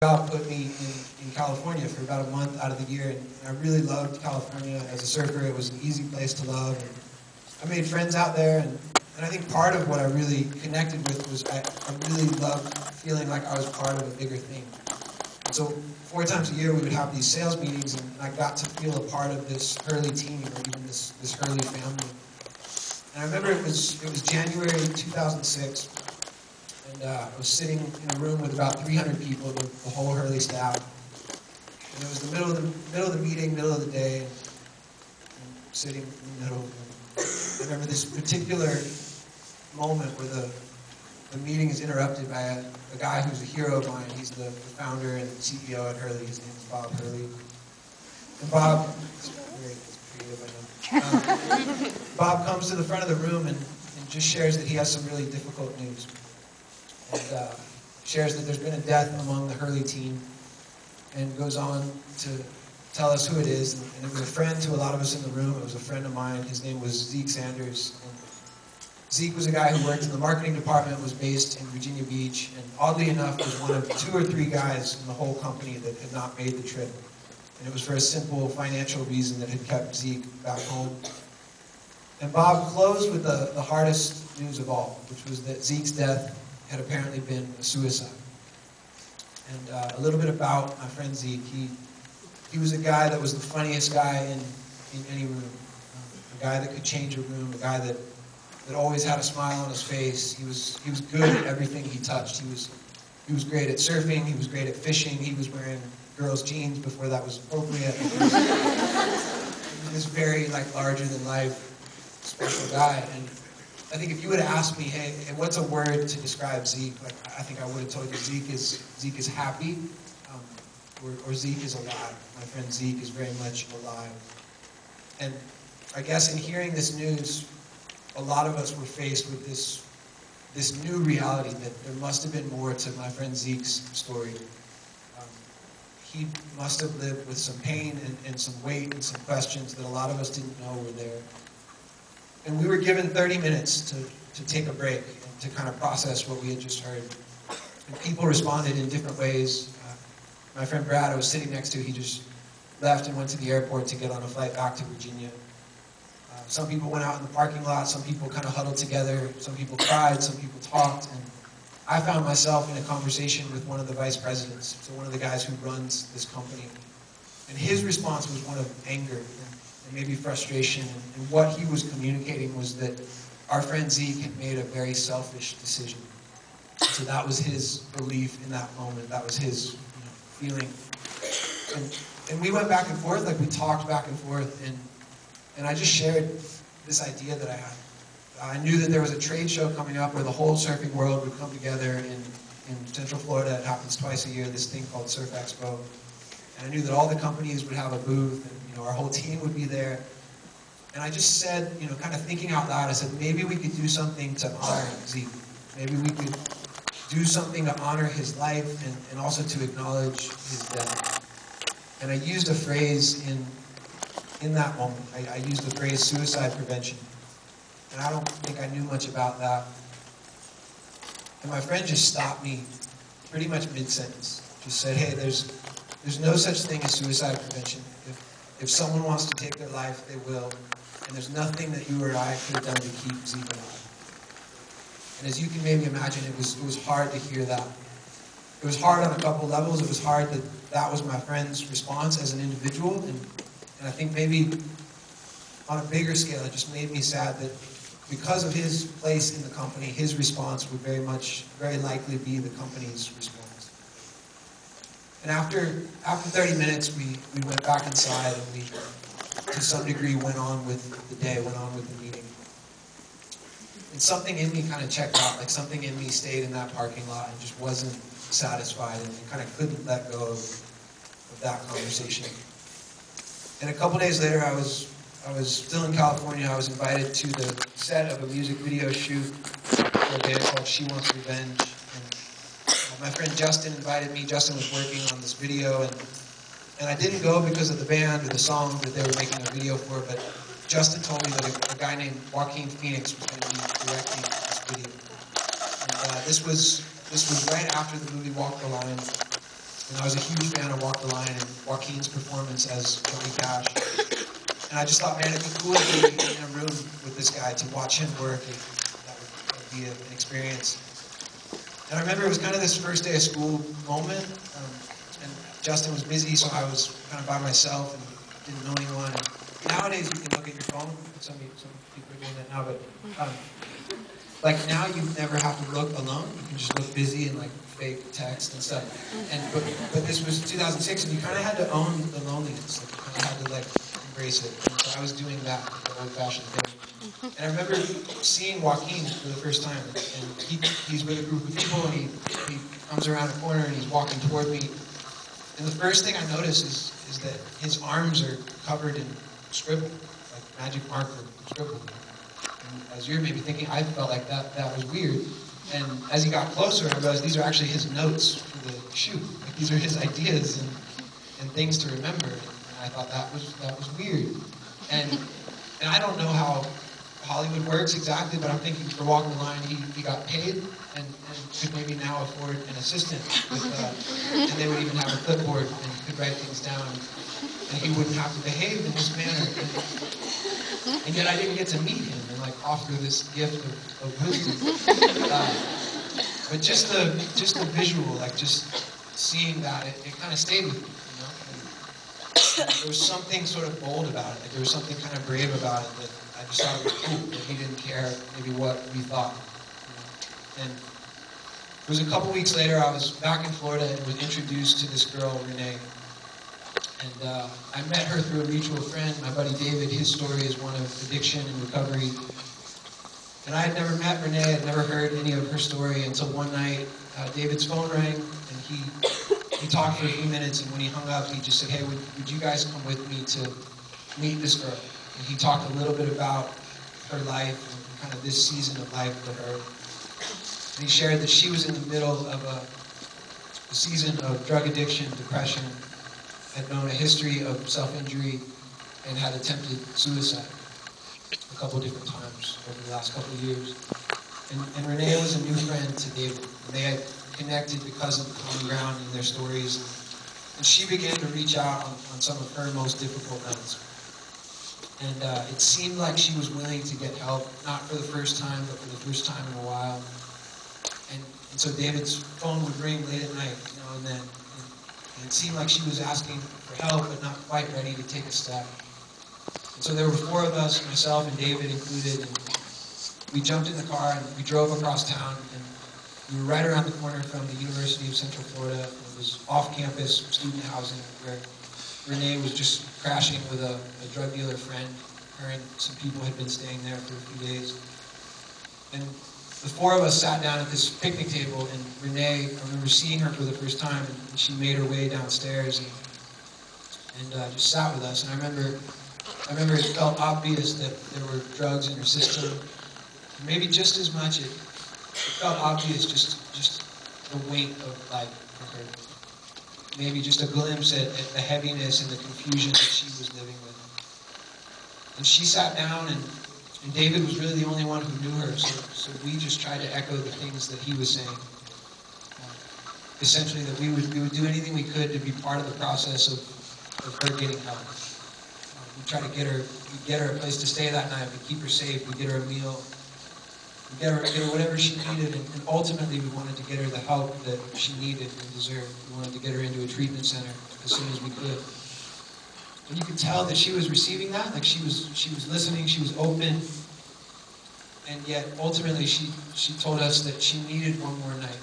job put me in California for about a month out of the year, and I really loved California as a surfer. It was an easy place to love. And I made friends out there, and I think part of what I really connected with was I really loved feeling like I was part of a bigger thing. And so 4 times a year we would have these sales meetings, and I got to feel a part of this Hurley team, or even this Hurley family. And I remember it was January 2006, and I was sitting in a room with about 300 people, the whole Hurley staff. And it was the middle of the meeting, middle of the day, and sitting in the middle. I remember this particular moment where the meeting is interrupted by a guy who's a hero of mine. He's the founder and CEO at Hurley. His name is Bob Hurley. And Bob, it's very creative, I know. Bob comes to the front of the room and just shares that he has some really difficult news. And shares that there's been a death among the Hurley team, and goes on to tell us who it is. And it was a friend to a lot of us in the room. It was a friend of mine. His name was Zeke Sanders. And Zeke was a guy who worked in the marketing department, was based in Virginia Beach, and oddly enough was one of 2 or 3 guys in the whole company that had not made the trip. And it was for a simple financial reason that had kept Zeke back home. And Bob closed with the hardest news of all, which was that Zeke's death had apparently been a suicide. And a little bit about my friend Zeke. He was a guy that was the funniest guy in any room. A guy that could change a room, a guy that always had a smile on his face. He was good at everything he touched. He was great at surfing, he was great at fishing, he was wearing girls' jeans before that was appropriate. He was this very larger than life special guy. And I think if you would have asked me, hey, what's a word to describe Zeke? I think I would have told you Zeke is happy, or Zeke is alive. My friend Zeke is very much alive. And I guess in hearing this news, a lot of us were faced with this new reality that there must have been more to my friend Zeke's story. He must have lived with some pain and some weight and some questions that a lot of us didn't know were there. And we were given 30 minutes to take a break and to kind of process what we had just heard. And people responded in different ways. My friend Brad, I was sitting next to, he just left and went to the airport to get on a flight back to Virginia. Some people went out in the parking lot, some people kind of huddled together, some people cried, some people talked, and I found myself in a conversation with one of the vice presidents, so one of the guys who runs this company. And his response was one of anger and maybe frustration, and what he was communicating was that our friend Zeke had made a very selfish decision. So that was his belief in that moment, that was his feeling. And we went back and forth, we talked back and forth, and I just shared this idea that I had. I knew that there was a trade show coming up where the whole surfing world would come together in Central Florida. It happens twice a year, this thing called Surf Expo. And I knew that all the companies would have a booth, and our whole team would be there. And I just said, kind of thinking out loud, I said, maybe we could do something to honor Zeke. Maybe we could do something to honor his life and also to acknowledge his death. And I used a phrase in that moment. I used the phrase suicide prevention. And I don't think I knew much about that. And my friend just stopped me pretty much mid-sentence. Just said, hey, there's no such thing as suicide prevention. If someone wants to take their life, they will. And there's nothing that you or I could have done to keep Zeke alive. And as you can maybe imagine, it was hard to hear that. It was hard on a couple levels. It was hard that was my friend's response as an individual. And I think maybe on a bigger scale, it just made me sad that because of his place in the company, his response would very likely be the company's response. And after 30 minutes, we went back inside and we, to some degree, went on with the day, went on with the meeting. And something in me kind of checked out, something in me stayed in that parking lot and just wasn't satisfied and kind of couldn't let go of that conversation. And a couple days later, I was still in California. I was invited to the set of a music video shoot for a band called She Wants Revenge. And my friend Justin invited me. Justin was working on this video, and I didn't go because of the band or the song that they were making a video for, but Justin told me that a guy named Joaquin Phoenix was going to be directing this video. And this was right after the movie Walk the Line. And I was a huge fan of Walk the Line and Joaquin's performance as Johnny Cash. And I just thought, man, it'd be cool to be in a room with this guy, to watch him work. That would be an experience. And I remember it was kind of this first day of school moment. And Justin was busy, so I was kind of by myself and didn't know anyone. And nowadays, you can look at your phone. Some people are doing that now, but like now, you never have to look alone. You can just look busy and like fake text and stuff. And but this was 2006, and you kind of had to own the loneliness. Like, you kind of had to like embrace it. And so I was doing that, the old-fashioned thing. And I remember seeing Joaquin for the first time, and he's with a group of people, and he comes around a corner and he's walking toward me. And the first thing I notice is that his arms are covered in scribble, like magic marker scribble. And as you're maybe thinking, I felt like that was weird. And as he got closer, I realized these are actually his notes for the shoot. Like these are his ideas and things to remember. And I thought that was weird. And I don't know how Hollywood works exactly, but I'm thinking for Walking the Line, he got paid and could maybe now afford an assistant with, and they would even have a clipboard and he could write things down. And he wouldn't have to behave in this manner. And yet I didn't get to meet him and like offer this gift of wisdom. But just the visual, like just seeing that, it kind of stayed with me, you know? And there was something sort of bold about it. Like there was something kind of brave about it that I just thought it was cool that he didn't care maybe what we thought. You know? And it was a couple weeks later, I was back in Florida and was introduced to this girl, Renee. And I met her through a mutual friend, my buddy David. His story is one of addiction and recovery. And I had never met Renee, I'd never heard any of her story until one night, David's phone rang, and he talked for a few minutes, and when he hung up, he just said, hey, would you guys come with me to meet this girl? And he talked a little bit about her life, and kind of this season of life for her. And he shared that she was in the middle of a season of drug addiction, depression, had known a history of self-injury, and had attempted suicide a couple different times over the last couple of years. And Renee was a new friend to David. And they had connected because of the common ground in their stories. And she began to reach out on some of her most difficult nights. And it seemed like she was willing to get help, not for the first time, but for the first time in a while. And so David's phone would ring late at night, now and then. And it seemed like she was asking for help, but not quite ready to take a step. And so there were four of us, myself and David included, and we jumped in the car and we drove across town. And we were right around the corner from the University of Central Florida. It was off-campus student housing where Renee was just crashing with a drug dealer friend. Her and some people had been staying there for a few days. And the four of us sat down at this picnic table, and Renee, I remember seeing her for the first time, and she made her way downstairs and just sat with us. And I remember it felt obvious that there were drugs in her system. Maybe just as much, it felt obvious just the weight of life for her. Maybe just a glimpse at the heaviness and the confusion that she was living with. And she sat down, and David was really the only one who knew her, so we just tried to echo the things that he was saying. Essentially, that we would do anything we could to be part of the process of her getting help. We'd try to get her a place to stay that night, we'd keep her safe, we'd get her a meal, we'd get her whatever she needed, and ultimately we wanted to get her the help that she needed and deserved. We wanted to get her into a treatment center as soon as we could. And you could tell that she was receiving that, like she was listening, she was open, and yet ultimately she told us that she needed one more night.